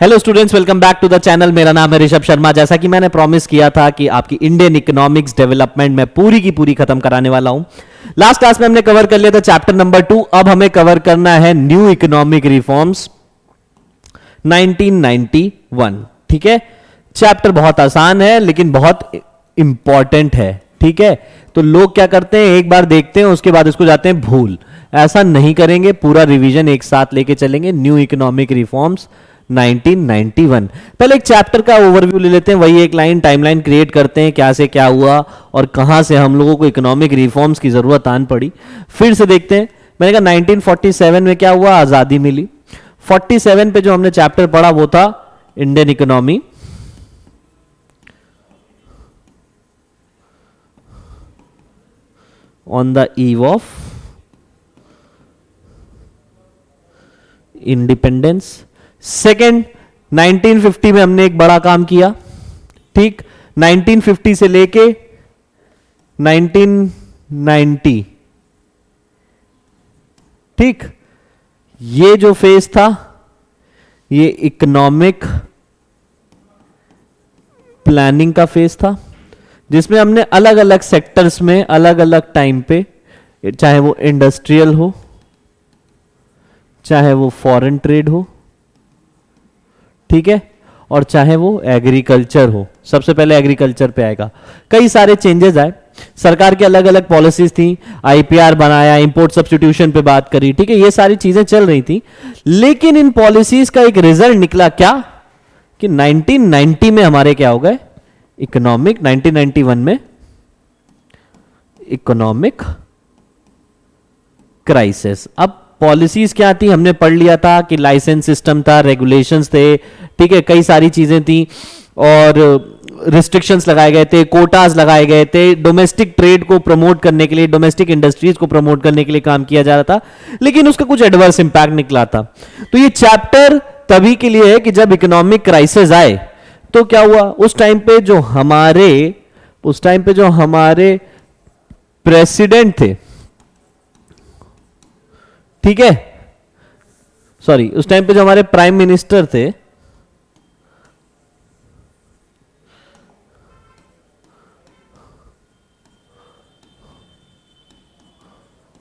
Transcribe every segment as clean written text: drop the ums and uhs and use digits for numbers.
Hello students, welcome back to the channel. मेरा नाम है ऋषभ शर्मा। जैसा कि मैंने प्रॉमिस किया था कि आपकी इंडियन इकोनॉमिक्स डेवलपमेंट में पूरी की पूरी खत्म कराने वाला हूं। लास्ट क्लास में हमने कवर कर लिया था चैप्टर नंबर 2। अब हमें कवर करना है न्यू इकोनॉमिक रिफॉर्म्स 1991। ठीक है, चैप्टर बहुत आसान है लेकिन बहुत इंपॉर्टेंट है। ठीक है, तो लोग क्या करते हैं, एक बार देखते हैं उसके बाद इसको जाते हैं भूल। ऐसा नहीं करेंगे, पूरा रिवीजन एक साथ लेके चलेंगे। New economic reforms 1991। पहले एक चैप्टर का ओवरव्यू ले लेते हैं, वही एक लाइन टाइमलाइन क्रिएट करते हैं, क्या से क्या हुआ और कहां से हम लोगों को इकोनॉमिक रिफॉर्म्स की जरूरत आन पड़ी। फिर से देखते हैं। मैंने कहा 1947 में क्या हुआ, आजादी मिली। 47 पे जो हमने चैप्टर पढ़ा वो था Indian economy. On the eve of independence. Second, 1950 में हमने एक बड़ा काम किया। ठीक, 1950 से लेके 1990, ठीक, ये जो फेज था ये इकोनॉमिक प्लानिंग का फेज था, जिसमें हमने अलग अलग सेक्टर्स में अलग अलग टाइम पे, चाहे वो इंडस्ट्रियल हो, चाहे वो फॉरेन ट्रेड हो, ठीक है, और चाहे वो एग्रीकल्चर हो। सबसे पहले एग्रीकल्चर पे आएगा। कई सारे चेंजेस आए, सरकार की अलग अलग पॉलिसीज थी, आईपीआर बनाया, इंपोर्ट सब्स्टिट्यूशन पे बात करी। ठीक है, ये सारी चीजें चल रही थी, लेकिन इन पॉलिसीज का एक रिजल्ट निकला क्या कि 1990 में हमारे क्या हो गए, इकोनॉमिक, 1991 में इकोनॉमिक क्राइसिस। अब पॉलिसीज क्या थी हमने पढ़ लिया था कि लाइसेंस सिस्टम था, रेगुलेशंस थे, ठीक है, कई सारी चीजें थी और रिस्ट्रिक्शंस लगाए गए थे, कोटास लगाए गए थे, डोमेस्टिक ट्रेड को प्रमोट करने के लिए, डोमेस्टिक इंडस्ट्रीज को प्रमोट करने के लिए काम किया जा रहा था, लेकिन उसका कुछ एडवर्स इंपैक्ट निकला था। तो ये चैप्टर तभी के लिए है कि जब इकोनॉमिक क्राइसिस आए तो क्या हुआ, उस टाइम पे जो हमारे प्रेसिडेंट थे, ठीक है, सॉरी, उस टाइम पे जो हमारे प्राइम मिनिस्टर थे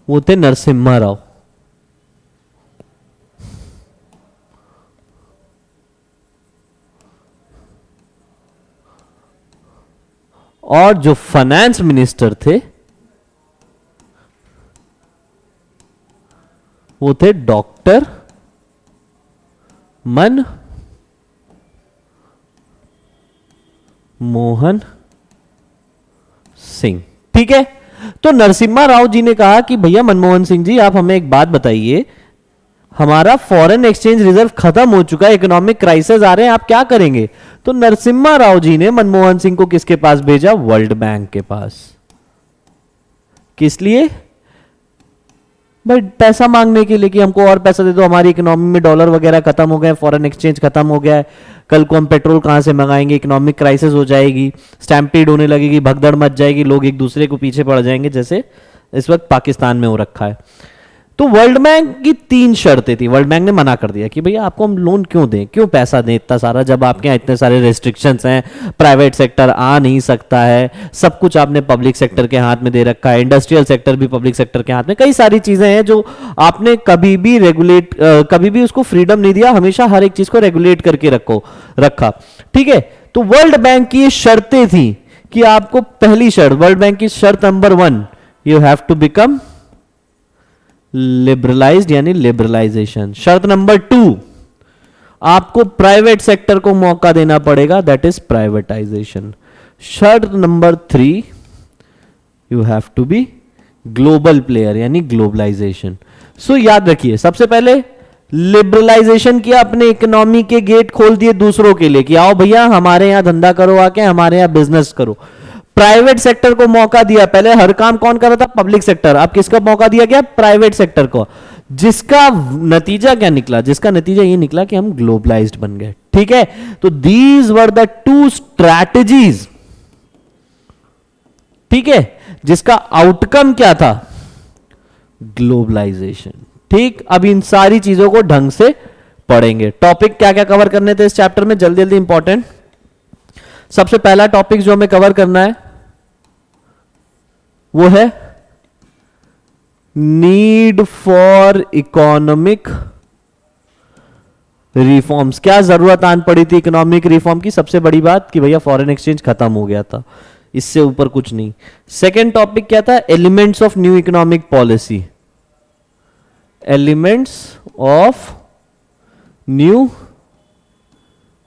वो थे नरसिम्हा राव। और जो फाइनेंस मिनिस्टर थे वो थे डॉक्टर मनमोहन सिंह। ठीक है, तो नरसिम्हा राव जी ने कहा कि भैया मनमोहन सिंह जी, आप हमें एक बात बताइए, हमारा फॉरेन एक्सचेंज रिजर्व खत्म हो चुका है, इकोनॉमिक क्राइसिस आ रहे हैं, आप क्या करेंगे। तो नरसिम्हा राव जी ने मनमोहन सिंह को किसके पास भेजा, वर्ल्ड बैंक के पास। किस लिए भाई, पैसा मांगने के लिए कि हमको और पैसा दे दो, हमारी इकोनॉमी में डॉलर वगैरह खत्म हो गए, फॉरेन एक्सचेंज खत्म हो गया है, कल को हम पेट्रोल कहां से मंगाएंगे, इकोनॉमिक क्राइसिस हो जाएगी, स्टैम्पीड होने लगेगी, भगदड़ मच जाएगी, लोग एक दूसरे को पीछे पड़ जाएंगे, जैसे इस वक्त पाकिस्तान में हो रखा है। तो वर्ल्ड बैंक की 3 शर्तें थी। वर्ल्ड बैंक ने मना कर दिया कि भैया आपको हम लोन क्यों दें, क्यों पैसा दें इतना सारा, जब आपके यहाँ इतने सारे रेस्ट्रिक्शंस हैं, प्राइवेट सेक्टर आ नहीं सकता है, सब कुछ आपने पब्लिक सेक्टर के हाथ में दे रखा है, इंडस्ट्रियल सेक्टर भी पब्लिक सेक्टर के हाथ में, कई सारी चीजें हैं जो आपने कभी भी उसको फ्रीडम नहीं दिया, हमेशा हर एक चीज को रेगुलेट करके रखा। ठीक है, तो वर्ल्ड बैंक की शर्तें थी कि आपको, पहली शर्त, वर्ल्ड बैंक की शर्त number 1, you have to become liberalized, यानी लिबरलाइजेशन। शर्त नंबर 2, आपको प्राइवेट सेक्टर को मौका देना पड़ेगा, दैट इज प्राइवेटाइजेशन। शर्त number 3, you have to be global player, यानी ग्लोबलाइजेशन। सो याद रखिए, सबसे पहले लिबरलाइजेशन किया, अपने इकोनॉमी के गेट खोल दिए दूसरों के लिए कि आओ भैया हमारे यहां धंधा करो, आके हमारे यहां बिजनेस करो। प्राइवेट सेक्टर को मौका दिया, पहले हर काम कौन कर रहा था, पब्लिक सेक्टर, अब किसका मौका दिया गया, प्राइवेट सेक्टर को। जिसका नतीजा क्या निकला, जिसका नतीजा ये निकला कि हम ग्लोबलाइज्ड बन गए। ठीक है, तो दीज वर द 2 स्ट्रैटेजीज, ठीक है, जिसका आउटकम क्या था, ग्लोबलाइजेशन। ठीक, अब इन सारी चीजों को ढंग से पढ़ेंगे। टॉपिक क्या क्या कवर करने थे इस चैप्टर में, जल्दी जल्दी इंपॉर्टेंट। सबसे पहला टॉपिक जो हमें कवर करना है वो है नीड फॉर इकोनॉमिक रिफॉर्म्स। क्या जरूरत आन पड़ी थी इकोनॉमिक रिफॉर्म की? सबसे बड़ी बात कि भैया फॉरेन एक्सचेंज खत्म हो गया था, इससे ऊपर कुछ नहीं। सेकेंड टॉपिक क्या था? Elements of new economic policy, elements of new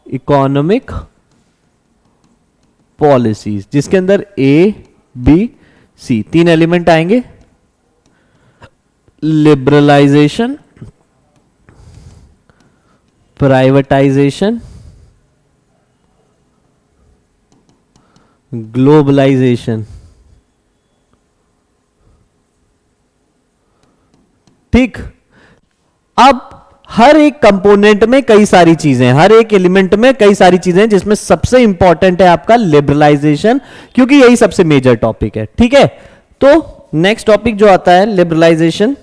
economic policies, जिसके अंदर ए बी सी तीन एलिमेंट आएंगे। Liberalization, privatization, globalization. ठीक, अब हर एक कंपोनेंट में कई सारी चीजें, हर एक एलिमेंट में कई सारी चीजें, जिसमें सबसे इंपॉर्टेंट है आपका लिबरलाइजेशन, क्योंकि यही सबसे मेजर टॉपिक है। ठीक है, तो नेक्स्ट टॉपिक जो आता है लिबरलाइजेशन।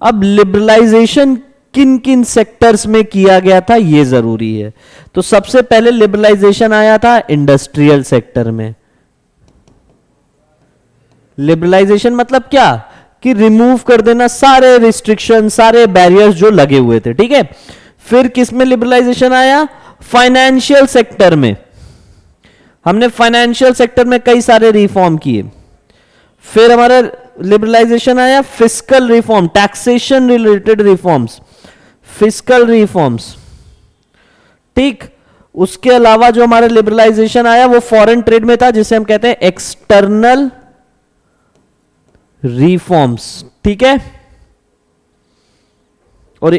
अब लिबरलाइजेशन किन किन सेक्टर्स में किया गया था यह जरूरी है। तो सबसे पहले लिबरलाइजेशन आया था इंडस्ट्रियल सेक्टर में। लिबरलाइजेशन मतलब क्या कि रिमूव कर देना सारे रिस्ट्रिक्शन, सारे बैरियर्स जो लगे हुए थे। ठीक है, फिर किस में लिबरलाइजेशन आया? फाइनेंशियल सेक्टर में। हमने फाइनेंशियल सेक्टर में कई सारे रिफॉर्म किए। फिर हमारा लिबरलाइजेशन आया fiscal reform, taxation related reforms, fiscal reforms. ठीक, उसके अलावा जो हमारा लिबरलाइजेशन आया वो फॉरेन ट्रेड में था, जिसे हम कहते हैं एक्सटर्नल रिफॉर्म्स। ठीक है, और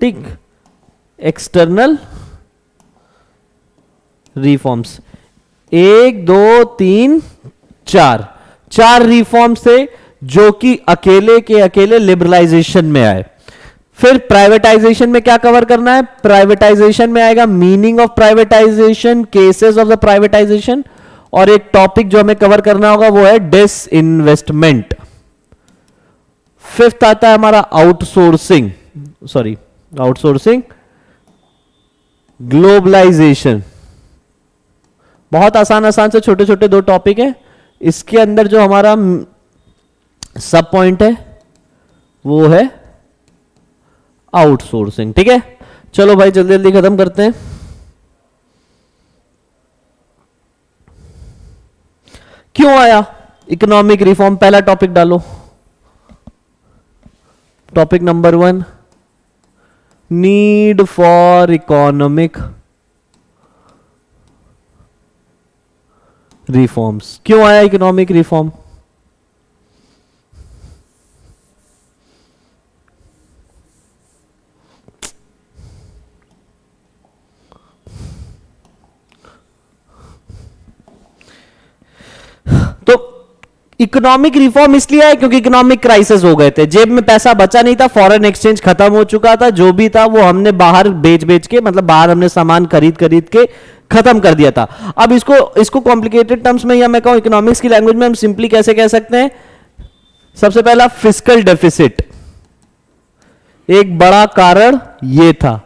ठीक, एक्सटर्नल रिफॉर्म्स। 1 2 3 4 चार रिफॉर्म्स थे जो कि अकेले के अकेले लिबरलाइजेशन में आए। फिर प्राइवेटाइजेशन में क्या कवर करना है? प्राइवेटाइजेशन में आएगा meaning of privatisation, cases of the privatisation, और एक टॉपिक जो हमें कवर करना होगा वो है डिसइन्वेस्टमेंट। फिफ्थ आता है हमारा आउटसोर्सिंग, आउटसोर्सिंग, ग्लोबलाइजेशन। बहुत आसान आसान से छोटे छोटे दो टॉपिक है। इसके अंदर जो हमारा सब पॉइंट है वो है आउटसोर्सिंग। ठीक है, चलो भाई जल्दी जल्दी खत्म करते हैं। क्यों आया इकोनॉमिक रिफॉर्म? पहला टॉपिक डालो, topic number 1, need for economic reforms. क्यों आया इकोनॉमिक रिफॉर्म? तो इकोनॉमिक रिफॉर्म इसलिए है क्योंकि इकोनॉमिक क्राइसिस हो गए थे, जेब में पैसा बचा नहीं था, फॉरेन एक्सचेंज खत्म हो चुका था, जो भी था वो हमने बाहर बेच बेच के, मतलब बाहर हमने सामान खरीद खरीद के खत्म कर दिया था। अब इसको कॉम्प्लिकेटेड टर्म्स में, या मैं कहूं इकोनॉमिक्स की लैंग्वेज में हम सिंपली कैसे कह सकते हैं? सबसे पहला फिस्कल डेफिसिट, एक बड़ा कारण यह था।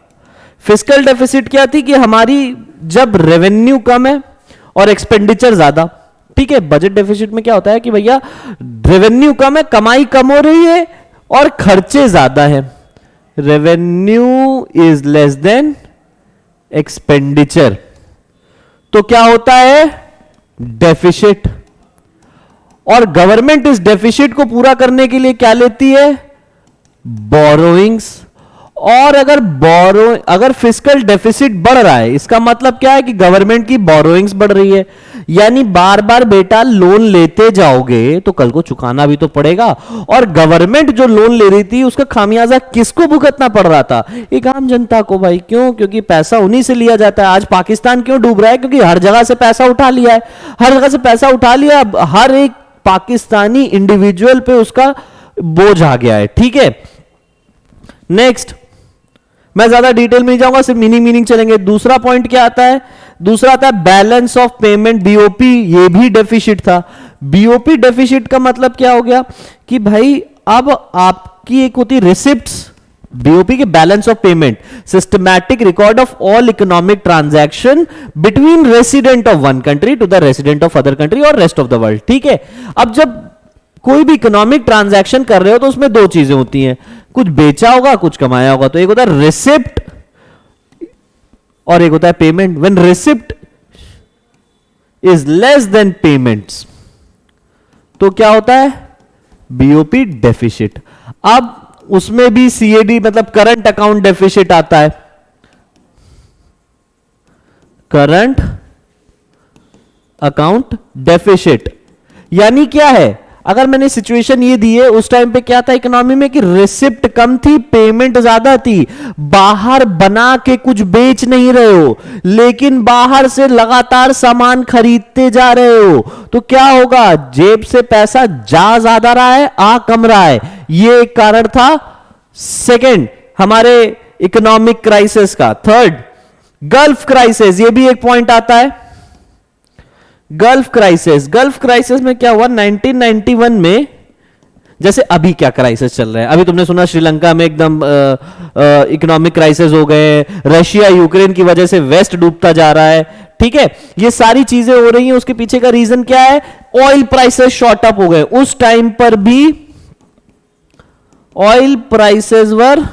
फिस्कल डेफिसिट क्या थी कि हमारी जब रेवेन्यू कम है और एक्सपेंडिचर ज्यादा। ठीक है, बजट डेफिसिट में क्या होता है कि भैया रेवेन्यू कम है, कमाई कम हो रही है और खर्चे ज्यादा है। Revenue is less than expenditure, तो क्या होता है? डेफिसिट। और गवर्नमेंट इस डेफिसिट को पूरा करने के लिए क्या लेती है? बोरोइंग्स। और अगर फिस्कल डेफिसिट बढ़ रहा है, इसका मतलब क्या है कि गवर्नमेंट की बोरोइंग्स बढ़ रही है। यानी बार बार बेटा लोन लेते जाओगे तो कल को चुकाना भी तो पड़ेगा। और गवर्नमेंट जो लोन ले रही थी उसका खामियाजा किसको भुगतना पड़ रहा था? एक आम जनता को भाई। क्यों? क्योंकि पैसा उन्हीं से लिया जाता है। आज पाकिस्तान क्यों डूब रहा है? क्योंकि हर जगह से पैसा उठा लिया है, हर जगह से पैसा उठा लिया। अब हर एक पाकिस्तानी इंडिविजुअल पे उसका बोझ आ गया है। ठीक है, नेक्स्ट, मैं ज्यादा डिटेल में नहीं जाऊंगा, सिर्फ मीनिंग चलेंगे। दूसरा पॉइंट क्या आता है? दूसरा आता है बैलेंस ऑफ पेमेंट, बीओपी, ये भी डेफिसिट था। बीओपी डेफिसिट का मतलब क्या हो गया कि भाई अब आपकी एक होती रिसिप्ट्स, बीओपी के balance of payment, systematic record of all economic transaction between resident of one country to the resident of other country और रेस्ट ऑफ द वर्ल्ड। ठीक है, अब जब कोई भी इकोनॉमिक ट्रांजैक्शन कर रहे हो तो उसमें दो चीजें होती हैं, कुछ बेचा होगा कुछ कमाया होगा। तो एक होता है रिसिप्ट और एक होता है payment. When receipt is less than payments तो क्या होता है, बीओपी डेफिसिट। अब उसमें भी सीएडी मतलब करंट अकाउंट डेफिसिट आता है, करंट अकाउंट डेफिसिट। यानी क्या है, अगर मैंने सिचुएशन ये दी है, उस टाइम पे क्या था इकोनॉमी में कि रिसिप्ट कम थी, पेमेंट ज्यादा थी, बाहर बना के कुछ बेच नहीं रहे हो लेकिन बाहर से लगातार सामान खरीदते जा रहे हो, तो क्या होगा, जेब से पैसा जा ज्यादा रहा है आ कम रहा है। ये एक कारण था सेकंड हमारे इकोनॉमिक क्राइसिस का। थर्ड गल्फ क्राइसिस, ये भी एक पॉइंट आता है। गल्फ क्राइसिस, गल्फ क्राइसिस में क्या हुआ 1991 में, जैसे अभी क्या क्राइसिस चल रहा है, अभी तुमने सुना श्रीलंका में एकदम इकोनॉमिक क्राइसिस हो गए, रशिया यूक्रेन की वजह से वेस्ट डूबता जा रहा है। ठीक है, ये सारी चीजें हो रही हैं, उसके पीछे का रीजन क्या है, ऑयल प्राइसेस शॉर्ट अप हो गए। उस टाइम पर भी ऑयल प्राइसेस वर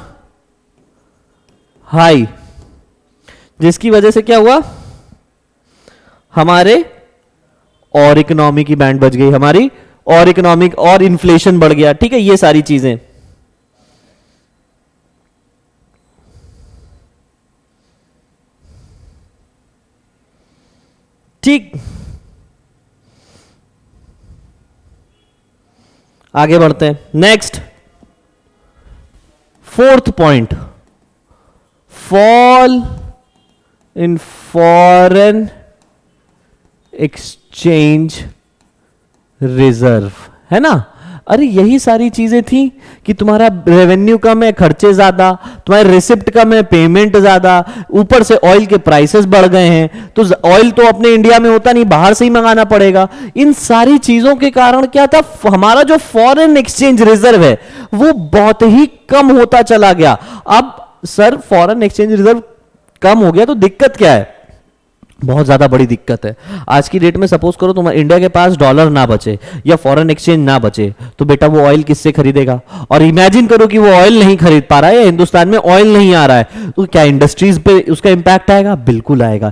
हाई, जिसकी वजह से क्या हुआ, हमारे और इकोनॉमी की बैंड बज गई हमारी, और इकोनॉमिक और इन्फ्लेशन बढ़ गया। ठीक है, ये सारी चीजें। ठीक, आगे बढ़ते हैं। Next fourth point, fall in foreign exchange reserve, है ना। अरे यही सारी चीजें थी कि तुम्हारा रेवेन्यू कम है, खर्चे ज्यादा, तुम्हारे रिसिप्ट कम है, पेमेंट ज्यादा, ऊपर से ऑयल के प्राइसेस बढ़ गए हैं, तो ऑयल तो अपने इंडिया में होता नहीं, बाहर से ही मंगाना पड़ेगा। इन सारी चीजों के कारण क्या था, हमारा जो फॉरेन एक्सचेंज रिजर्व है वो बहुत ही कम होता चला गया। अब सर फॉरेन एक्सचेंज रिजर्व कम हो गया तो दिक्कत क्या है, बहुत ज्यादा बड़ी दिक्कत है। आज की डेट में सपोज करो तुम्हारे इंडिया के पास डॉलर ना बचे या फॉरेन एक्सचेंज ना बचे, तो बेटा वो ऑयल किससे खरीदेगा। और इमेजिन करो कि वो ऑयल नहीं खरीद पा रहा है या हिंदुस्तान में ऑयल नहीं आ रहा है, तो क्या इंडस्ट्रीज पे उसका इंपैक्ट आएगा, बिल्कुल आएगा।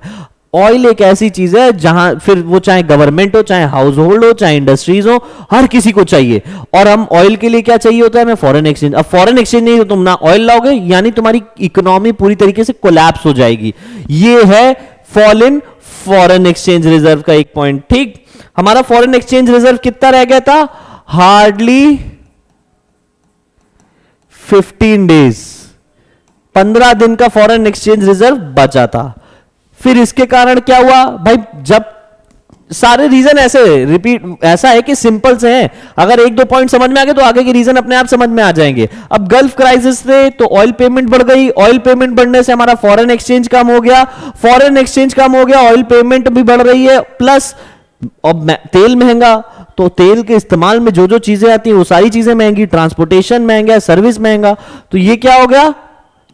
ऑयल एक ऐसी चीज है जहां फिर वो चाहे गवर्नमेंट हो, चाहे हाउस होल्ड हो, चाहे इंडस्ट्रीज हो, हर किसी को चाहिए। और हम ऑयल के लिए क्या चाहिए होता है, हमें फॉरेन एक्सचेंज। अब फॉरेन एक्सचेंज नहीं तो तुम ना ऑयल लाओगे, यानी तुम्हारी इकोनॉमी पूरी तरीके से कोलैप्स हो जाएगी। ये है fall in foreign exchange reserve का एक पॉइंट। ठीक, हमारा फॉरेन एक्सचेंज रिजर्व कितना रह गया था, हार्डली 15 डेज, 15 दिन का फॉरेन एक्सचेंज रिजर्व बचा था। फिर इसके कारण क्या हुआ भाई, जब सारे रीजन ऐसे रिपीट ऐसा है कि सिंपल से हैं, अगर एक दो पॉइंट समझ में आ गए तो आगे के रीजन अपने आप समझ में आ जाएंगे। अब गल्फ क्राइसिस से तो ऑयल पेमेंट बढ़ गई, ऑयल पेमेंट बढ़ने से हमारा फॉरेन एक्सचेंज कम हो गया, फॉरेन एक्सचेंज कम हो गया, ऑयल पेमेंट भी बढ़ रही है, प्लस अब तेल महंगा, तो तेल के इस्तेमाल में जो जो चीजें आती हैं वो सारी चीजें महंगी, ट्रांसपोर्टेशन महंगा, सर्विस महंगा, तो ये क्या हो गया,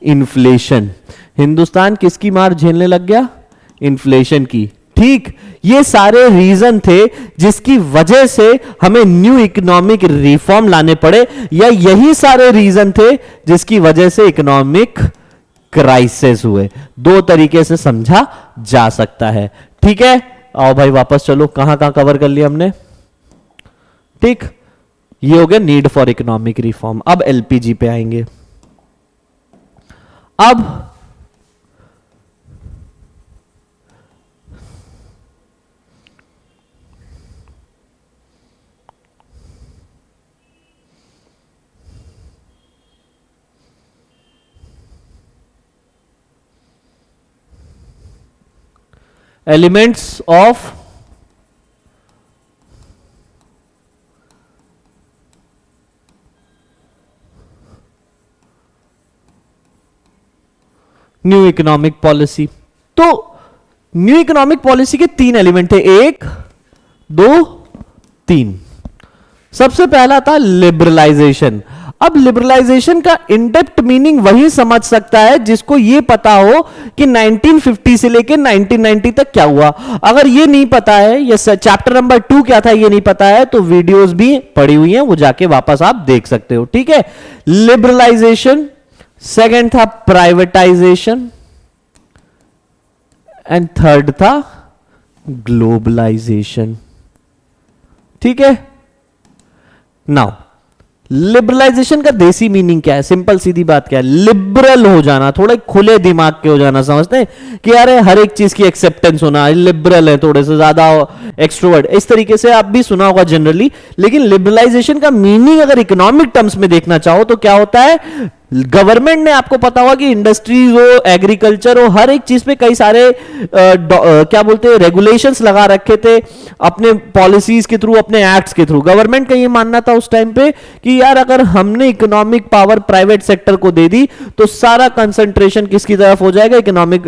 इन्फ्लेशन। हिंदुस्तान किसकी मार झेलने लग गया, इन्फ्लेशन की। ठीक, ये सारे रीजन थे जिसकी वजह से हमें न्यू इकोनॉमिक रिफॉर्म लाने पड़े, या यही सारे रीजन थे जिसकी वजह से इकोनॉमिक क्राइसिस हुए। दो तरीके से समझा जा सकता है। ठीक है, आओ भाई वापस चलो, कहां कहां कवर कर लिया हमने। ठीक, ये हो गया नीड फॉर इकोनॉमिक रिफॉर्म। अब एलपीजी पे आएंगे। अब elements of new economic policy. तो न्यू इकोनॉमिक पॉलिसी के 3 एलिमेंट थे, 1 2 3। सबसे पहला था लिबरलाइजेशन। अब लिबरलाइजेशन का इनडेप्थ मीनिंग वही समझ सकता है जिसको यह पता हो कि 1950 से लेकर 1990 तक क्या हुआ। अगर ये नहीं पता है, ये चैप्टर नंबर 2 क्या था ये नहीं पता है, तो वीडियोस भी पड़ी हुई हैं, वो जाके वापस आप देख सकते हो। ठीक है, लिबरलाइजेशन। सेकंड था प्राइवेटाइजेशन एंड थर्ड था ग्लोबलाइजेशन। ठीक है, नाउ लिबरलाइजेशन का देसी मीनिंग क्या है? सिंपल सीधी बात क्या है? लिबरल हो जाना, थोड़े खुले दिमाग के हो जाना। समझते हैं कि यार हर एक चीज की एक्सेप्टेंस होना, लिबरल है, थोड़े से ज्यादा एक्सट्रोवर्ट, इस तरीके से आप भी सुना होगा जनरली। लेकिन लिबरलाइजेशन का मीनिंग अगर इकोनॉमिक टर्म्स में देखना चाहो तो क्या होता है? गवर्नमेंट ने, आपको पता होगा कि इंडस्ट्रीज हो, एग्रीकल्चर हो, हर एक चीज पे कई सारे क्या बोलते हैं रेगुलेशंस लगा रखे थे अपने पॉलिसीज के थ्रू, अपने एक्ट्स के थ्रू। गवर्नमेंट का ये मानना था उस टाइम पे कि यार अगर हमने इकोनॉमिक पावर प्राइवेट सेक्टर को दे दी तो सारा कंसंट्रेशन किसकी तरफ हो जाएगा? इकोनॉमिक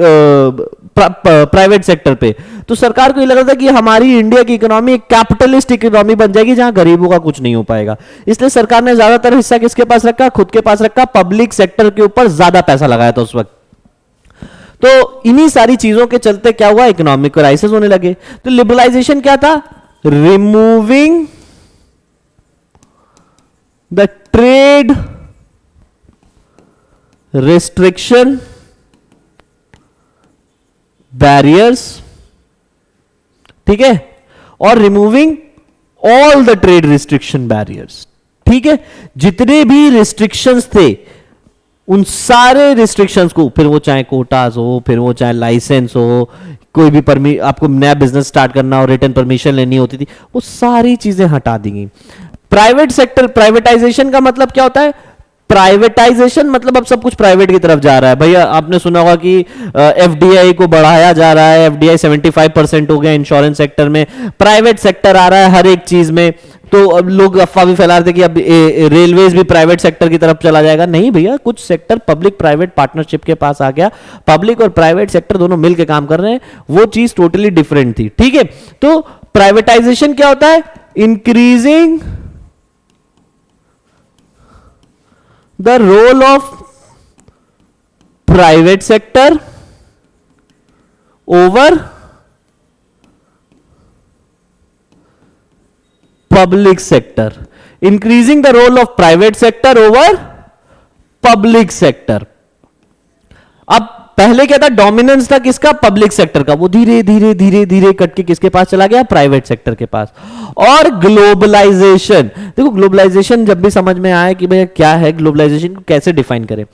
प्राइवेट सेक्टर पे। तो सरकार को ये लग रहा था कि हमारी इंडिया की इकोनॉमी एक कैपिटलिस्ट इकोनॉमी बन जाएगी जहां गरीबों का कुछ नहीं हो पाएगा। इसलिए सरकार ने ज्यादातर हिस्सा किसके पास रखा? खुद के पास रखा, पब्लिक सेक्टर के ऊपर ज्यादा पैसा लगाया था उस वक्त। तो इन्हीं सारी चीजों के चलते क्या हुआ? इकोनॉमिक क्राइसिस होने लगे। तो लिबरलाइजेशन क्या था? Removing the trade restriction barriers, ठीक है, और removing all the trade restriction barriers. ठीक है, जितने भी रिस्ट्रिक्शंस थे उन सारे रिस्ट्रिक्शंस को, फिर वो चाहे कोटास हो, फिर वो चाहे लाइसेंस हो, कोई भी आपको नया बिजनेस स्टार्ट करना हो, रिटर्न परमिशन लेनी होती थी, वो सारी चीजें हटा दी गई। प्राइवेट सेक्टर, प्राइवेटाइजेशन का मतलब क्या होता है? प्राइवेटाइजेशन मतलब अब सब कुछ प्राइवेट की तरफ जा रहा है। भैया आपने सुना होगा कि एफडीआई को बढ़ाया जा रहा है, एफडीआई 75% हो गया इंश्योरेंस सेक्टर में, प्राइवेट सेक्टर आ रहा है हर एक चीज में। तो अब लोग अफवाह भी फैला रहे थे कि अब रेलवेज भी प्राइवेट सेक्टर की तरफ चला जाएगा। नहीं भैया, कुछ सेक्टर पब्लिक प्राइवेट पार्टनरशिप के पास आ गया, पब्लिक और प्राइवेट सेक्टर दोनों मिलकर काम कर रहे हैं, वो चीज टोटली डिफरेंट थी। ठीक है, तो प्राइवेटाइजेशन क्या होता है? Increasing the role of private sector over public sector, increasing the role of private sector over public sector। अब पहले क्या था? डोमिनेंस था किसका? पब्लिक सेक्टर का। वो धीरे धीरे धीरे धीरे कट के किसके पास चला गया? प्राइवेट सेक्टर के पास। और ग्लोबलाइजेशन, देखो ग्लोबलाइजेशन जब भी समझ में आए कि भैया क्या है ग्लोबलाइजेशन, को कैसे डिफाइन करें,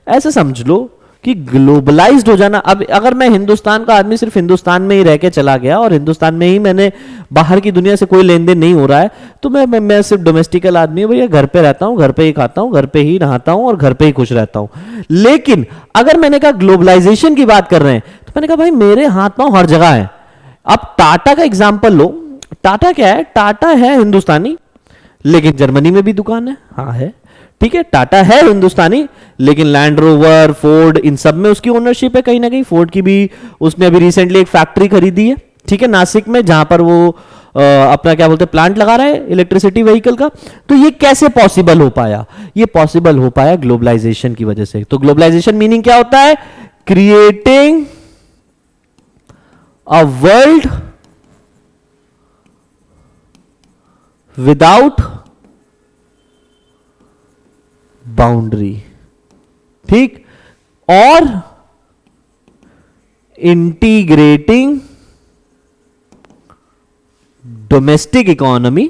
ऐसे समझ लो कि ग्लोबलाइज्ड हो जाना। अब अगर मैं हिंदुस्तान का आदमी सिर्फ हिंदुस्तान में ही रह के चला गया और हिंदुस्तान में ही मैंने बाहर की दुनिया से कोई लेन देन नहीं हो रहा है, तो मैं सिर्फ डोमेस्टिकल आदमी हूं भैया, घर पे रहता हूं, घर पे ही खाता हूं, घर पे ही नहाता हूं और घर पे ही खुश रहता हूं। लेकिन अगर मैंने कहा ग्लोबलाइजेशन की बात कर रहे हैं, तो मैंने कहा भाई मेरे हाथ पांव हर जगह है। अब टाटा का एग्जाम्पल लो। टाटा क्या है? टाटा है हिंदुस्तानी, लेकिन जर्मनी में भी दुकान है। हाँ है, ठीक है, टाटा है हिंदुस्तानी, लेकिन लैंड रोवर, फोर्ड, इन सब में उसकी ओनरशिप है कहीं ना कहीं। फोर्ड की भी उसने अभी रिसेंटली एक फैक्ट्री खरीदी है, ठीक है, नासिक में, जहां पर वो अपना क्या बोलते हैं प्लांट लगा रहा है इलेक्ट्रिसिटी व्हीकल का। तो ये कैसे पॉसिबल हो पाया? ये पॉसिबल हो पाया ग्लोबलाइजेशन की वजह से। तो ग्लोबलाइजेशन मीनिंग क्या होता है? Creating a world without boundary, ठीक, और integrating domestic economy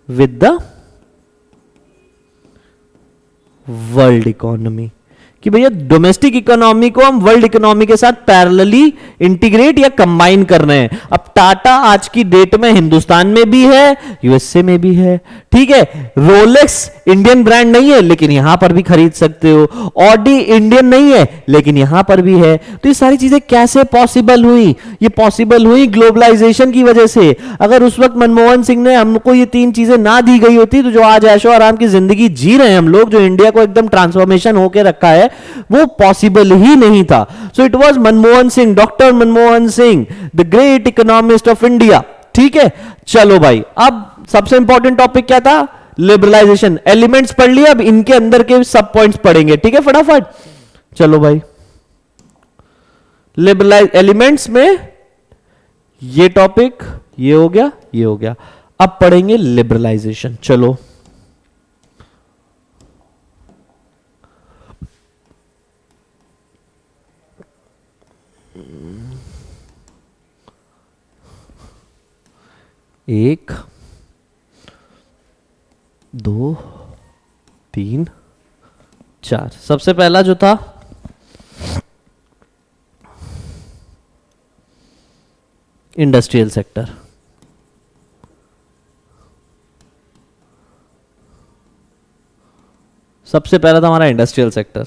with the world economy. कि भैया डोमेस्टिक इकोनॉमी को हम वर्ल्ड इकोनॉमी के साथ पैरेलली इंटीग्रेट या कंबाइन कर रहे हैं। अब टाटा आज की डेट में हिंदुस्तान में भी है, यूएसए में भी है, ठीक है। रोलेक्स इंडियन ब्रांड नहीं है लेकिन यहां पर भी खरीद सकते हो। ऑडी इंडियन नहीं है लेकिन यहां पर भी है। तो ये सारी चीजें कैसे पॉसिबल हुई? ये पॉसिबल हुई ग्लोबलाइजेशन की वजह से। अगर उस वक्त मनमोहन सिंह ने हमको ये तीन चीजें ना दी गई होती तो जो आज ऐशो आराम की जिंदगी जी रहे हैं हम लोग, जो इंडिया को एकदम ट्रांसफॉर्मेशन होके रखा है, वो पॉसिबल ही नहीं था। So it was Manmohan Singh, doctor Manmohan Singh, the great economist of India. ठीक है, चलो भाई, अब सबसे इंपॉर्टेंट टॉपिक क्या था? लिबरलाइजेशन। एलिमेंट्स पढ़ लिया, अब इनके अंदर के सब पॉइंट्स पढ़ेंगे। ठीक है, फटाफट चलो भाई। लिबरलाइज एलिमेंट्स में ये टॉपिक, ये हो गया, ये हो गया। अब पढ़ेंगे लिबरलाइजेशन। चलो, एक, दो, तीन, चार। सबसे पहला जो था इंडस्ट्रियल सेक्टर। सबसे पहला था हमारा इंडस्ट्रियल सेक्टर।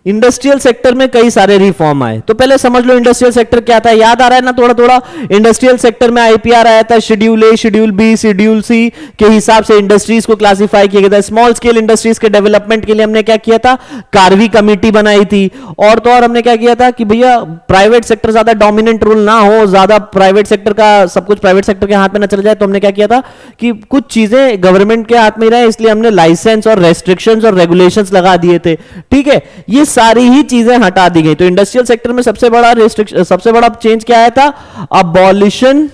इंडस्ट्रियल सेक्टर में कई सारे रिफॉर्म आए। तो पहले समझ लो इंडस्ट्रियल सेक्टर क्या था, याद आ रहा है ना थोड़ा थोड़ा? इंडस्ट्रियल सेक्टर में आईपीआर आया था, शेड्यूल ए, शेड्यूल बी, शेड्यूल सी के हिसाब से इंडस्ट्रीज को क्लासिफाई किया गया था। स्मॉल स्केल इंडस्ट्रीज के डेवलपमेंट के लिए हमने क्या किया था? कार्वी कमेटी बनाई थी। और तो और हमने क्या किया था कि भैया प्राइवेट सेक्टर ज्यादा डोमिनेंट रूल ना हो, ज्यादा प्राइवेट सेक्टर का सब कुछ प्राइवेट सेक्टर के हाथ में ना चल जाए। तो हमने क्या किया था कि कुछ चीजें गवर्नमेंट के हाथ में रहे, इसलिए हमने लाइसेंस और रेस्ट्रिक्शंस और रेगुलेशंस लगा दिए थे। ठीक है, ये सारी ही चीजें हटा दी गई। तो इंडस्ट्रियल सेक्टर में सबसे बड़ा रेस्ट्रिक्शन, सबसे बड़ा चेंज क्या आया था? Abolition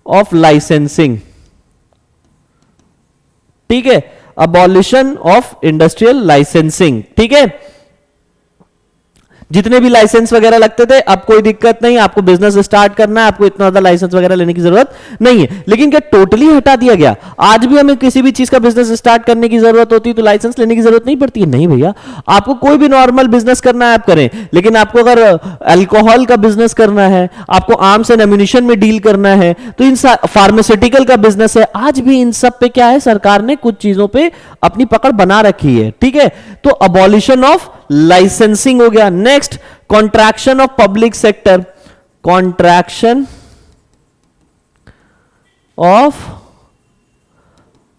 of licensing. ठीक है, अबॉलिशन ऑफ इंडस्ट्रियल लाइसेंसिंग। ठीक है, जितने भी लाइसेंस वगैरह लगते थे, अब कोई दिक्कत नहीं, आपको बिजनेस स्टार्ट करना है, आपको इतना ज्यादा लाइसेंस वगैरह लेने की जरूरत नहीं है। लेकिन क्या टोटली हटा दिया गया? आज भी हमें किसी भी चीज का बिजनेस स्टार्ट करने की जरूरत होती है तो लाइसेंस लेने की जरूरत नहीं पड़ती है? नहीं भैया, आपको कोई भी नॉर्मल बिजनेस करना है आप करें, लेकिन आपको अगर अल्कोहल का बिजनेस करना है, आपको आर्म्स एंड एम्यूनिशन में डील करना है, तो इन फार्मास्यूटिकल का बिजनेस है, आज भी इन सब पे क्या है, सरकार ने कुछ चीजों पे अपनी पकड़ बना रखी है। ठीक है, तो अबॉलिशन ऑफ लाइसेंसिंग हो गया। Next, contraction of public sector. Contraction of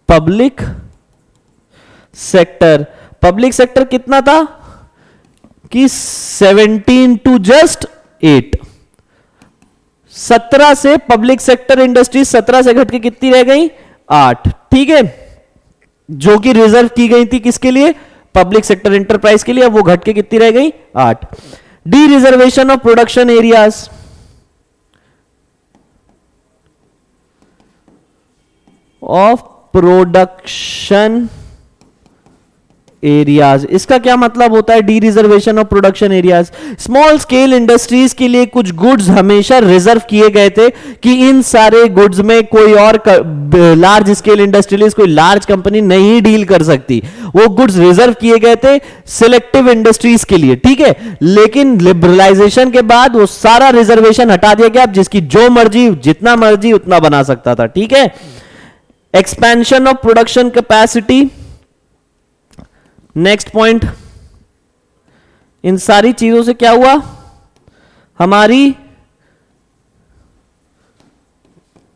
public sector. Public sector कितना था कि 17 टू जस्ट 8। 17 से पब्लिक सेक्टर इंडस्ट्री 17 से घट के कितनी रह गई? 8। ठीक है, जो कि रिजर्व की गई थी किसके लिए? पब्लिक सेक्टर इंटरप्राइज के लिए। अब वो घट के कितनी रह गई? 8। D reservation of production areas. Of production areas, इसका क्या मतलब होता है? D reservation of production areas. Small scale industries के लिए कुछ गुड्स हमेशा रिजर्व किए गए थे कि इन सारे गुड्स में कोई और लार्ज स्केल इंडस्ट्रियलिस्ट, कोई लार्ज कंपनी नहीं डील कर सकती। वो गुड्स रिजर्व किए गए थे सिलेक्टिव इंडस्ट्रीज के लिए। ठीक है, लेकिन लिबरलाइजेशन के बाद वो सारा रिजर्वेशन हटा दिया गया। अब जिसकी जो मर्जी, जितना मर्जी उतना बना सकता था। ठीक है, expansion of production capacity. Next point, इन सारी चीजों से क्या हुआ? हमारी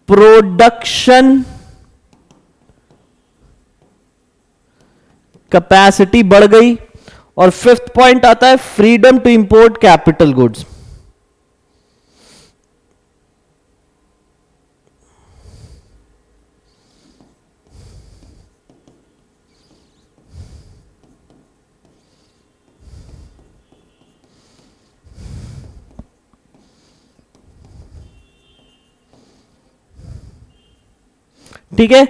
प्रोडक्शन कैपेसिटी बढ़ गई। और फिफ्थ पॉइंट आता है freedom to import capital goods. ठीक है,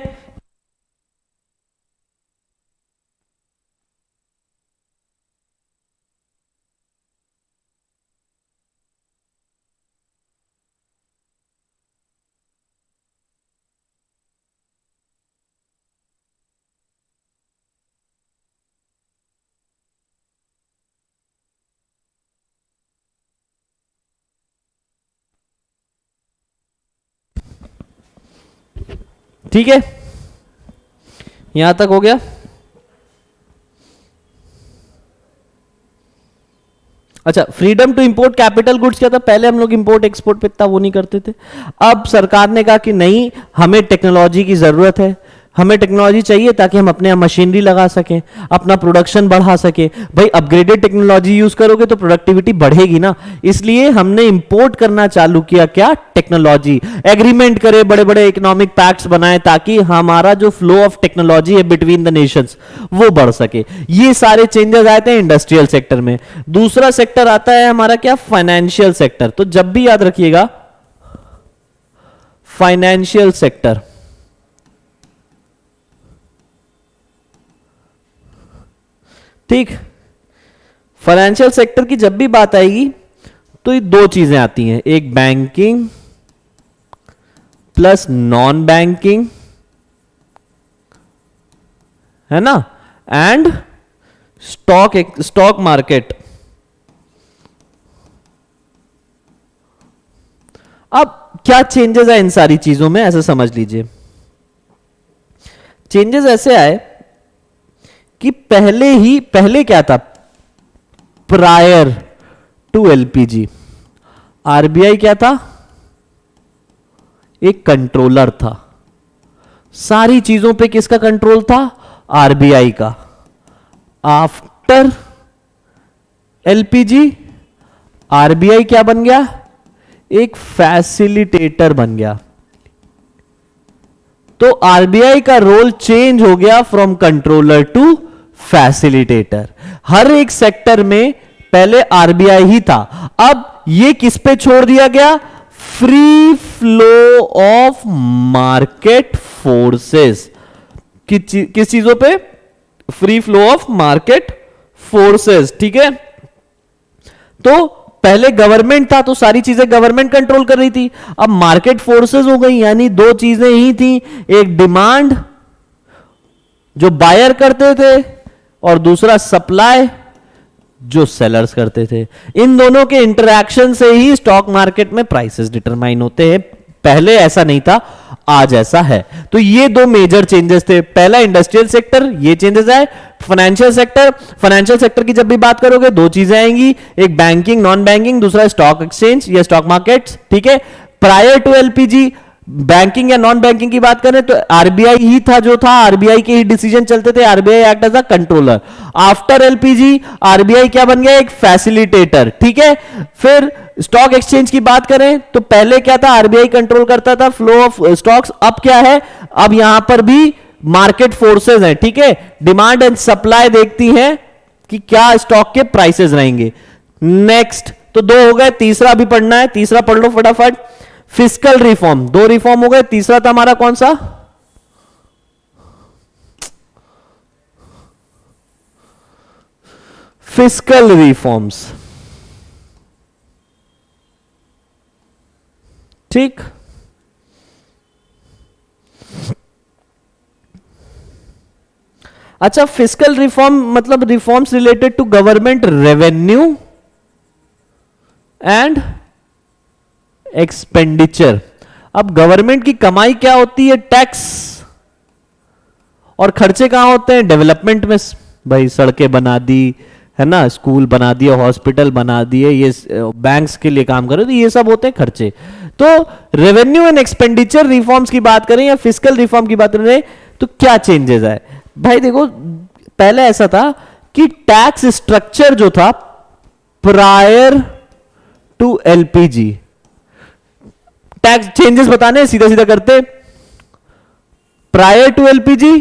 ठीक है, यहां तक हो गया। अच्छा, freedom to import capital goods क्या था? पहले हम लोग इंपोर्ट एक्सपोर्ट पे इतना वो नहीं करते थे। अब सरकार ने कहा कि नहीं, हमें टेक्नोलॉजी की जरूरत है, हमें टेक्नोलॉजी चाहिए ताकि हम अपने यहाँ मशीनरी लगा सकें, अपना प्रोडक्शन बढ़ा सकें। भाई अपग्रेडेड टेक्नोलॉजी यूज करोगे तो प्रोडक्टिविटी बढ़ेगी ना, इसलिए हमने इंपोर्ट करना चालू किया। क्या? टेक्नोलॉजी। एग्रीमेंट करे, बड़े बड़े इकोनॉमिक पैक्ट्स बनाए ताकि हमारा जो फ्लो ऑफ टेक्नोलॉजी है बिटवीन द नेशंस वो बढ़ सके। ये सारे चेंजेस आए थे इंडस्ट्रियल सेक्टर में। दूसरा सेक्टर आता है हमारा क्या? Financial sector. तो जब भी याद रखिएगा फाइनेंशियल सेक्टर, ठीक, फाइनेंशियल सेक्टर की जब भी बात आएगी तो ये दो चीजें आती हैं, एक बैंकिंग प्लस नॉन बैंकिंग, है ना, एंड स्टॉक मार्केट। अब क्या चेंजेस आए इन सारी चीजों में, ऐसे समझ लीजिए। चेंजेस ऐसे आए कि पहले क्या था? प्रायर टू एलपीजी आरबीआई क्या था? एक कंट्रोलर था। सारी चीजों पे किसका कंट्रोल था? आरबीआई का। आफ्टर एलपीजी आरबीआई क्या बन गया? एक फैसिलिटेटर बन गया। तो आरबीआई का रोल चेंज हो गया फ्रॉम कंट्रोलर टू फैसिलिटेटर। हर एक सेक्टर में पहले आरबीआई ही था, अब ये किस पे छोड़ दिया गया? Free flow of market forces. किस चीजों पे? Free flow of market forces, ठीक है। तो पहले गवर्नमेंट था तो सारी चीजें गवर्नमेंट कंट्रोल कर रही थी, अब मार्केट फोर्सेस हो गई, यानी दो चीजें ही थी, एक डिमांड जो बायर करते थे और दूसरा सप्लाई जो सेलर्स करते थे। इन दोनों के इंटरैक्शन से ही स्टॉक मार्केट में प्राइसेस डिटरमाइन होते हैं। पहले ऐसा नहीं था, आज ऐसा है। तो ये दो मेजर चेंजेस थे। पहला इंडस्ट्रियल सेक्टर, ये चेंजेस आए। फाइनेंशियल सेक्टर की जब भी बात करोगे दो चीजें आएंगी, एक बैंकिंग नॉन बैंकिंग, दूसरा स्टॉक एक्सचेंज या स्टॉक मार्केट्स, ठीक है। प्रायर टू एलपीजी बैंकिंग या नॉन बैंकिंग की बात करें तो आरबीआई ही था जो था, आरबीआई के ही डिसीजन चलते थे, RBI act as a controller. After LPG RBI क्या बन गया? एक फैसिलिटेटर, ठीक है। फिर स्टॉक एक्सचेंज की बात करें तो पहले क्या था? आरबीआई कंट्रोल करता था फ्लो ऑफ स्टॉक्स, अब क्या है? अब यहां पर भी मार्केट फोर्सेस हैं, ठीक है। डिमांड एंड सप्लाई देखती हैं कि क्या स्टॉक के प्राइसेस रहेंगे। नेक्स्ट, तो दो हो गए, तीसरा भी पढ़ना है, तीसरा पढ़ लो फटाफट। फिस्कल रिफॉर्म, दो रिफॉर्म हो गए, तीसरा था हमारा कौन सा? फिस्कल रिफॉर्म्स, ठीक। अच्छा, फिस्कल रिफॉर्म मतलब reforms related to government revenue and expenditure. अब गवर्नमेंट की कमाई क्या होती है? टैक्स। और खर्चे कहां होते हैं? डेवलपमेंट में। भाई सड़कें बना दी, है ना, स्कूल बना दिए, हॉस्पिटल बना दिए, ये बैंक्स के लिए काम करे, तो ये सब होते हैं खर्चे। तो रेवेन्यू एंड एक्सपेंडिचर रिफॉर्म्स की बात करें या फिस्कल रिफॉर्म की बात करें तो क्या चेंजेस आए? भाई देखो, पहले ऐसा था कि टैक्स स्ट्रक्चर जो था prior to LPG, tax changes बताने सीधा सीधा करते। Prior to LPG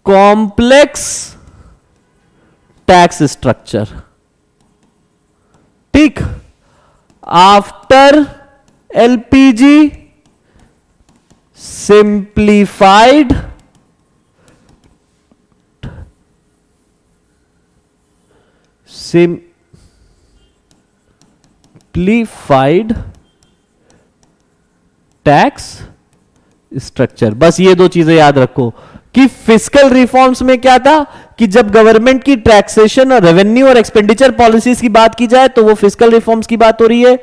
complex tax structure, ठीक। After LPG simplified tax structure. बस ये दो चीजें याद रखो कि फिस्कल रिफॉर्म्स में क्या था कि जब गवर्नमेंट की टैक्सेशन और रेवेन्यू और एक्सपेंडिचर पॉलिसीज की बात की जाए तो वो फिस्कल रिफॉर्म्स की बात हो रही है।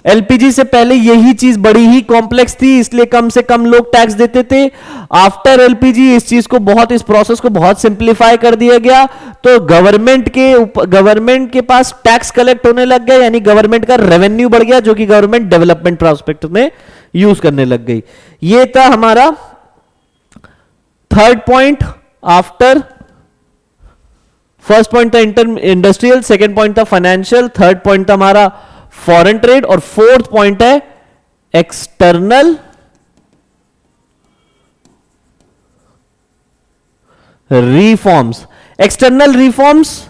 एलपीजी से पहले यही चीज बड़ी ही कॉम्प्लेक्स थी, इसलिए कम से कम लोग टैक्स देते थे। आफ्टर एलपीजी इस चीज को बहुत, इस प्रोसेस को बहुत सिंप्लीफाई कर दिया गया, तो गवर्नमेंट के पास टैक्स कलेक्ट होने लग गया, यानी गवर्नमेंट का रेवेन्यू बढ़ गया, जो कि गवर्नमेंट डेवलपमेंट प्रोस्पेक्ट में यूज करने लग गई। ये था हमारा third point. After first point था इंडस्ट्रियल, सेकेंड पॉइंट था फाइनेंशियल, थर्ड पॉइंट था हमारा फॉरेन ट्रेड, और फोर्थ पॉइंट है एक्सटर्नल रिफॉर्म्स। एक्सटर्नल रिफॉर्म्स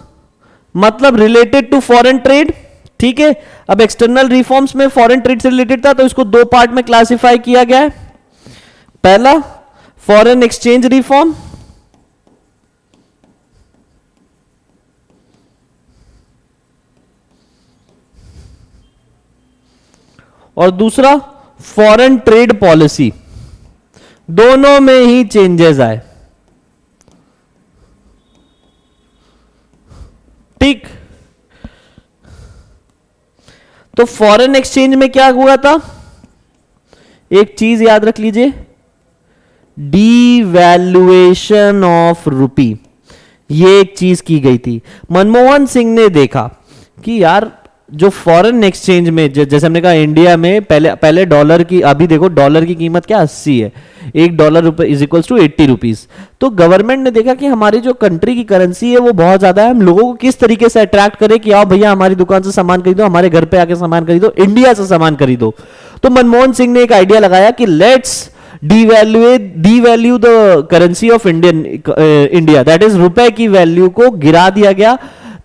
मतलब रिलेटेड टू फॉरेन ट्रेड, ठीक है। अब एक्सटर्नल रिफॉर्म्स में फॉरेन ट्रेड से रिलेटेड था, तो इसको दो पार्ट में क्लासिफाई किया गया है। पहला फॉरेन एक्सचेंज रिफॉर्म, और दूसरा फॉरेन ट्रेड पॉलिसी। दोनों में ही चेंजेस आए, ठीक। तो फॉरेन एक्सचेंज में क्या हुआ था, एक चीज याद रख लीजिए, डीवैल्यूएशन ऑफ रुपी, ये एक चीज की गई थी। मनमोहन सिंह ने देखा कि यार जो फॉरेन एक्सचेंज में, जैसे हमने कहा इंडिया में पहले डॉलर की, अभी देखो डॉलर की कीमत क्या 80 है, $1 इज इक्वल्स टू 80 रुपीज। तो गवर्नमेंट ने देखा कि हमारी जो कंट्री की करेंसी है वो बहुत ज्यादा है, हम लोगों को किस तरीके से अट्रैक्ट करें कि आओ भैया हमारी दुकान से सामान खरीदो, हमारे घर पे आके सामान खरीदो, इंडिया से सामान खरीदो। तो मनमोहन सिंह ने एक आइडिया लगाया कि let's devalue the currency of India, that is रुपए की वैल्यू को गिरा दिया गया,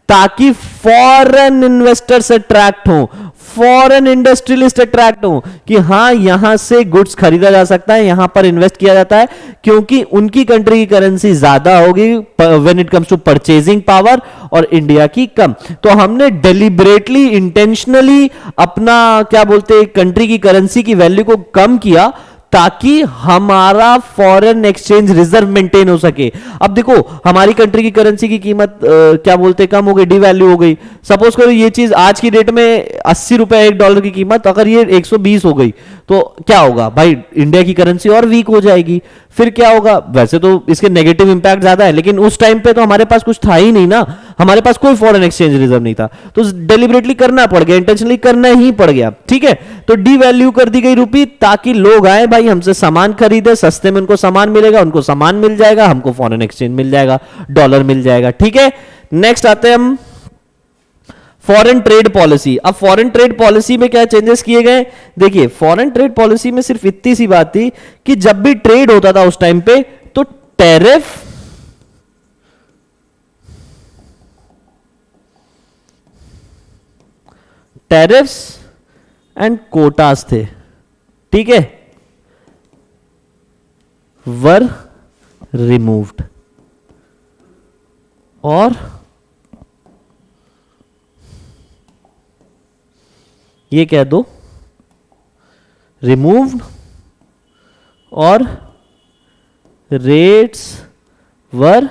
ताकि फॉरेन इन्वेस्टर्स अट्रैक्ट हो, फॉरेन इंडस्ट्रियलिस्ट अट्रैक्ट हो कि हां यहां से गुड्स खरीदा जा सकता है, यहां पर इन्वेस्ट किया जाता है, क्योंकि उनकी कंट्री की करेंसी ज्यादा होगी when it comes to purchasing power, और इंडिया की कम। तो हमने डेलिबरेटली, इंटेंशनली अपना क्या बोलते हैं, कंट्री की करेंसी की वैल्यू को कम किया, ताकि हमारा फॉरेन एक्सचेंज रिजर्व मेंटेन हो सके। अब देखो हमारी कंट्री की करेंसी की कीमत क्या बोलते कम हो गई, डिवैल्यू हो गई। सपोज करो ये चीज आज की डेट में 80 रुपए $1 की कीमत, अगर ये 120 हो गई तो क्या होगा भाई, इंडिया की करेंसी और वीक हो जाएगी। फिर क्या होगा, वैसे तो इसके नेगेटिव इंपैक्ट ज्यादा है, लेकिन उस टाइम पे तो हमारे पास कुछ था ही नहीं ना, हमारे पास कोई फॉरेन एक्सचेंज रिजर्व नहीं था, तो डेलिबरेटली करना पड़ गया, इंटेंशनली करना ही पड़ गया, ठीक है। तो डीवैल्यू कर दी गई रुपी, ताकि लोग आए भाई हमसे सामान खरीदे, सस्ते में उनको सामान मिलेगा, उनको सामान मिल जाएगा, हमको फॉरेन एक्सचेंज मिल जाएगा, डॉलर मिल जाएगा, ठीक है। नेक्स्ट आते हैं हम फॉरेन ट्रेड पॉलिसी। अब फॉरेन ट्रेड पॉलिसी में क्या चेंजेस किए गए, देखिए फॉरेन ट्रेड पॉलिसी में सिर्फ इतनी सी बात थी कि जब भी ट्रेड होता था उस टाइम पे, तो टैरिफ्स एंड कोटास थे, ठीक है, वर रिमूव्ड, और ये कह दो रिमूव्ड, और रेट्स वर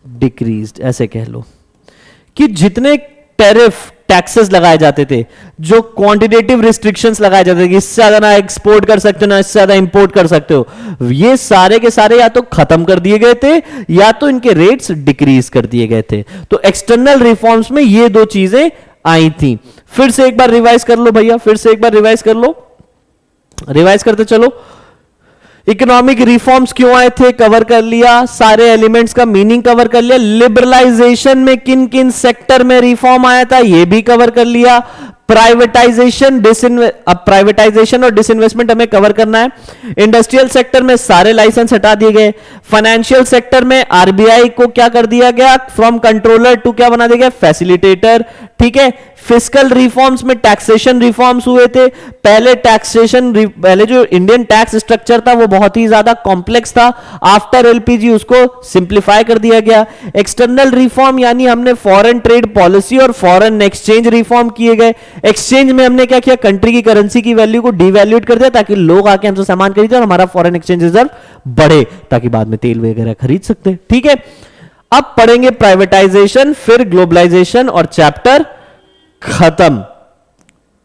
डिक्रीज्ड, ऐसे कह लो कि जितने टैरिफ टैक्सेस लगाए जाते थे, जो क्वांटिटेटिव रिस्ट्रिक्शंस लगाए जाते थे कि इससे ज्यादा ना एक्सपोर्ट कर सकते हो, ना इससे ज्यादा इंपोर्ट कर सकते हो, ये सारे के सारे या तो खत्म कर दिए गए थे, या तो इनके रेट्स डिक्रीज कर दिए गए थे। तो एक्सटर्नल रिफॉर्म्स में ये दो चीजें आई थी। फिर से एक बार रिवाइज कर लो भैया, फिर से एक बार रिवाइज कर लो, रिवाइज करते चलो। इकोनॉमिक रिफॉर्म्स क्यों आए थे, कवर कर लिया, सारे एलिमेंट्स का मीनिंग कवर कर लिया। लिबरलाइजेशन में किन किन सेक्टर में रिफॉर्म आया था ये भी कवर कर लिया। प्राइवेटाइजेशन, अब प्राइवेटाइजेशन और डिसइन्वेस्टमेंट हमें कवर करना है। इंडस्ट्रियल सेक्टर में सारे लाइसेंस हटा दिए गए। फाइनेंशियल सेक्टर में आरबीआई को क्या कर दिया गया, फ्रॉम कंट्रोलर टू क्या बना दिया गया, फैसिलिटेटर, ठीक है। फिस्कल रिफॉर्म्स में टैक्सेशन रिफॉर्म्स हुए थे। पहले जो इंडियन टैक्स स्ट्रक्चर था वो बहुत ही ज्यादा कॉम्प्लेक्स था, आफ्टर एलपीजी उसको सिंप्लीफाई कर दिया गया। एक्सटर्नल रिफॉर्म यानी हमने फॉरेन ट्रेड पॉलिसी और फॉरेन एक्सचेंज रिफॉर्म किए गए। एक्सचेंज में हमने क्या किया, कंट्री की करेंसी की वैल्यू को डिवैल्यूएट कर दिया, ताकि लोग आके हमसे सामान खरीदे और हमारा फॉरेन एक्सचेंज रिजर्व बढ़े, ताकि बाद में तेल वगैरह खरीद सकते, ठीक है। अब पढ़ेंगे प्राइवेटाइजेशन, फिर ग्लोबलाइजेशन, और चैप्टर खत्म,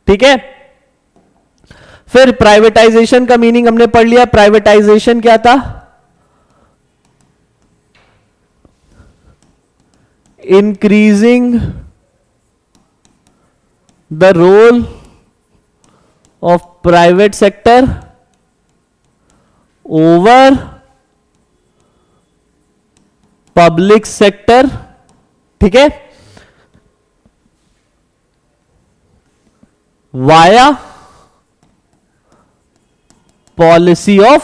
ठीक है। फिर प्राइवेटाइजेशन का मीनिंग हमने पढ़ लिया। प्राइवेटाइजेशन क्या था? Increasing the role of private sector over public sector. ठीक है, वाया पॉलिसी ऑफ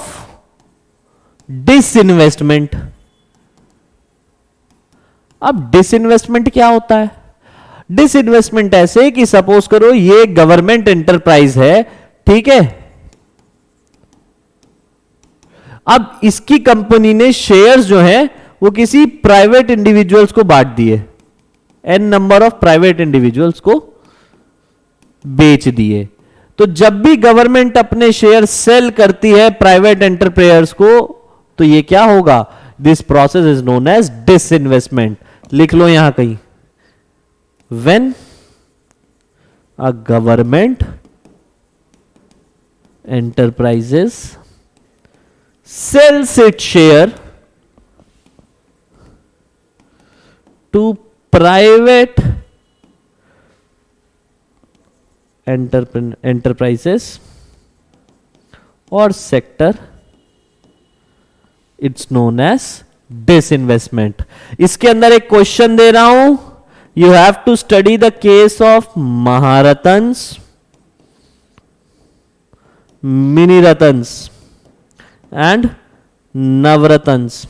डिसइन्वेस्टमेंट। अब डिसइन्वेस्टमेंट क्या होता है? डिसइन्वेस्टमेंट ऐसे कि सपोज करो ये गवर्नमेंट एंटरप्राइज है, ठीक है, अब इसकी कंपनी ने शेयर्स जो हैं वो किसी प्राइवेट इंडिविजुअल्स को बांट दिए, an number of private individuals को बेच दिए। तो जब भी गवर्नमेंट अपने शेयर सेल करती है प्राइवेट एंटरप्रेन्योर्स को, तो ये क्या होगा? This process is known as disinvestment. लिख लो यहां कहीं, when a government enterprises sells its share to private enterprises or sector, it's known as disinvestment. इसके अंदर एक क्वेश्चन दे रहा हूं, you have to study the case of Maharatans, Mini Ratans and Navratnas,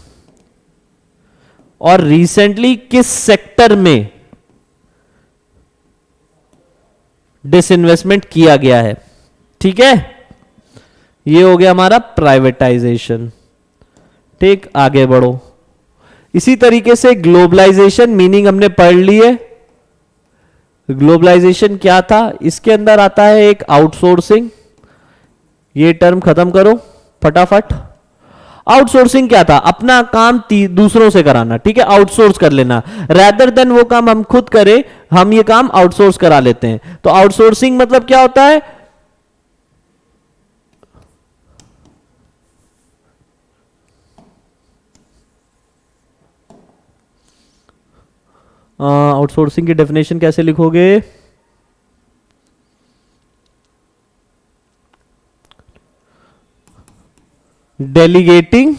और रिसेंटली किस सेक्टर में डिसइन्वेस्टमेंट किया गया है। ठीक है, ये हो गया हमारा प्राइवेटाइजेशन। ठीक, आगे बढ़ो। इसी तरीके से ग्लोबलाइजेशन मीनिंग हमने पढ़ ली है। ग्लोबलाइजेशन क्या था? इसके अंदर आता है एक आउटसोर्सिंग। ये टर्म खत्म करो फटाफट। आउटसोर्सिंग क्या था? अपना काम दूसरों से कराना। ठीक है, आउटसोर्स कर लेना, रैदर देन वो काम हम खुद करें, हम ये काम आउटसोर्स करा लेते हैं। तो आउटसोर्सिंग मतलब क्या होता है? आउटसोर्सिंग की डेफिनेशन कैसे लिखोगे? delegating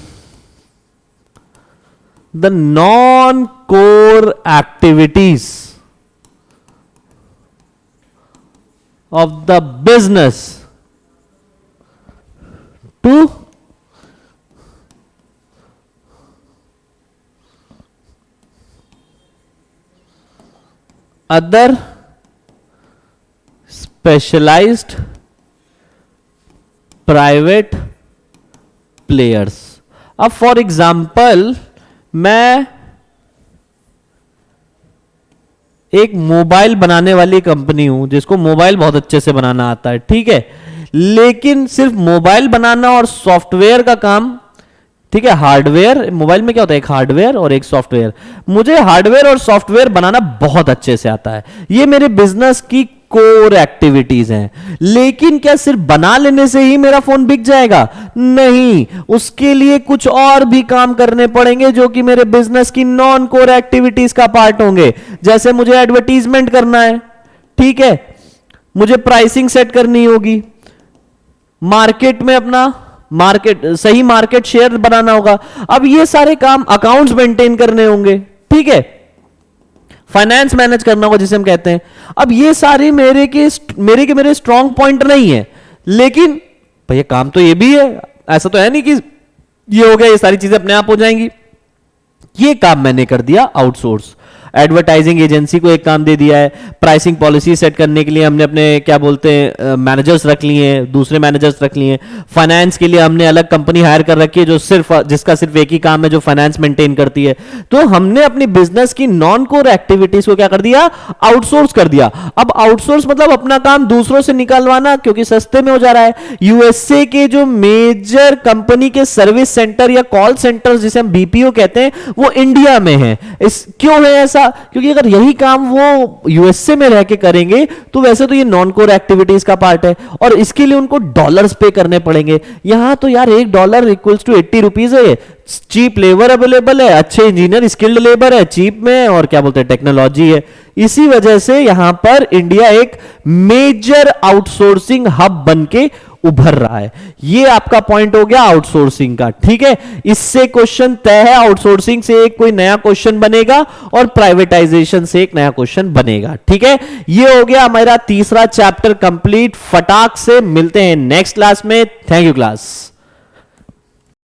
the non-core activities of the business to other specialized private players. अब फॉर एग्जाम्पल मैं एक मोबाइल बनाने वाली कंपनी हूं जिसको मोबाइल बहुत अच्छे से बनाना आता है, ठीक है, लेकिन सिर्फ मोबाइल बनाना और सॉफ्टवेयर का काम, ठीक है, हार्डवेयर, मोबाइल में क्या होता है, एक हार्डवेयर और एक सॉफ्टवेयर, मुझे हार्डवेयर और सॉफ्टवेयर बनाना बहुत अच्छे से आता है, ये मेरे बिजनेस की कोर एक्टिविटीज हैं। लेकिन क्या सिर्फ बना लेने से ही मेरा फोन बिक जाएगा? नहीं, उसके लिए कुछ और भी काम करने पड़ेंगे जो कि मेरे बिजनेस की नॉन कोर एक्टिविटीज का पार्ट होंगे। जैसे मुझे एडवर्टीजमेंट करना है, ठीक है, मुझे प्राइसिंग सेट करनी होगी, मार्केट में अपना सही मार्केट शेयर बनाना होगा। अब ये सारे काम, अकाउंट्स मेंटेन करने होंगे, ठीक है, फाइनेंस मैनेज करना होगा जिसे हम कहते हैं। अब ये सारे मेरे स्ट्रॉन्ग पॉइंट नहीं है, लेकिन भैया काम तो ये भी है, ऐसा तो है नहीं कि ये हो गया, ये सारी चीजें अपने आप हो जाएंगी। ये काम मैंने कर दिया आउटसोर्स। एडवर्टाइजिंग एजेंसी को एक काम दे दिया है, प्राइसिंग पॉलिसी सेट करने के लिए हमने अपने क्या बोलते हैं मैनेजर्स रख लिए हैं, दूसरे मैनेजर्स रख लिए हैं। फाइनेंस के लिए हमने अलग कंपनी हायर कर रखी है जो जिसका सिर्फ एक ही काम है, जो फाइनेंस मेंटेन करती है। तो हमने अपनी बिजनेस की नॉन कोर एक्टिविटीज को क्या कर दिया, आउटसोर्स कर दिया। अब आउटसोर्स मतलब अपना काम दूसरों से निकालवाना, क्योंकि सस्ते में हो जा रहा है। यूएसए के जो मेजर कंपनी के सर्विस सेंटर या कॉल सेंटर जिसे हम बीपीओ कहते हैं, वो इंडिया में है। क्यों है ऐसा? क्योंकि अगर यही काम वो यूएसए में रह के करेंगे तो वैसे तो ये नॉन कोर एक्टिविटीज का पार्ट है और इसके लिए उनको डॉलर्स पे करने पड़ेंगे। यहां तो यार $1 इक्वल्स टू 80 रुपीज है, चीप लेबर अवेलेबल है, अच्छे इंजीनियर स्किल्ड लेबर है चीप में, और क्या बोलते हैं टेक्नोलॉजी है। इसी वजह से यहां पर इंडिया एक मेजर आउटसोर्सिंग हब बन के उभर रहा है। ये आपका पॉइंट हो गया आउटसोर्सिंग का, ठीक है। इससे क्वेश्चन तय है, आउटसोर्सिंग से एक कोई नया क्वेश्चन बनेगा और प्राइवेटाइजेशन से एक नया क्वेश्चन बनेगा, ठीक है। ये हो गया हमारा तीसरा चैप्टर कंप्लीट। फटाक से मिलते हैं नेक्स्ट क्लास में। Thank you class.